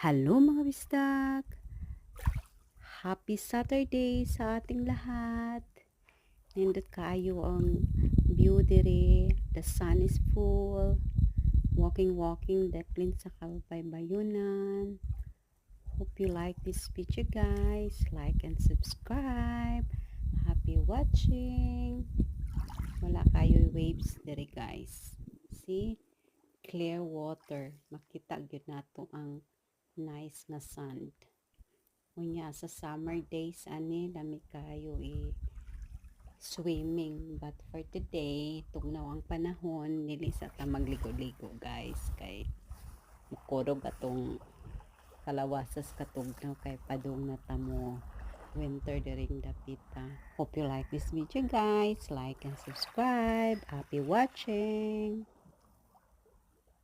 Hello mga bisdak! Happy Saturday sa ating lahat! Nindot kaayo ang view dire. The sun is full. Walking deklin sa Kalbaybayonan. Hope you like this video guys. Like and subscribe. Happy watching! Wala kayo waves dire guys. See? Clear water. Makita gyud nato ang nice nga sand. Unya sa summer days ani lami kayo swimming, but for today tugnaw ang panahon dili sa ta magligo-ligo guys kay mukurog atong kalawasas katugnaw kay padung na tamo winter diring dapita. Hope you like this video guys. Like and subscribe. Happy watching!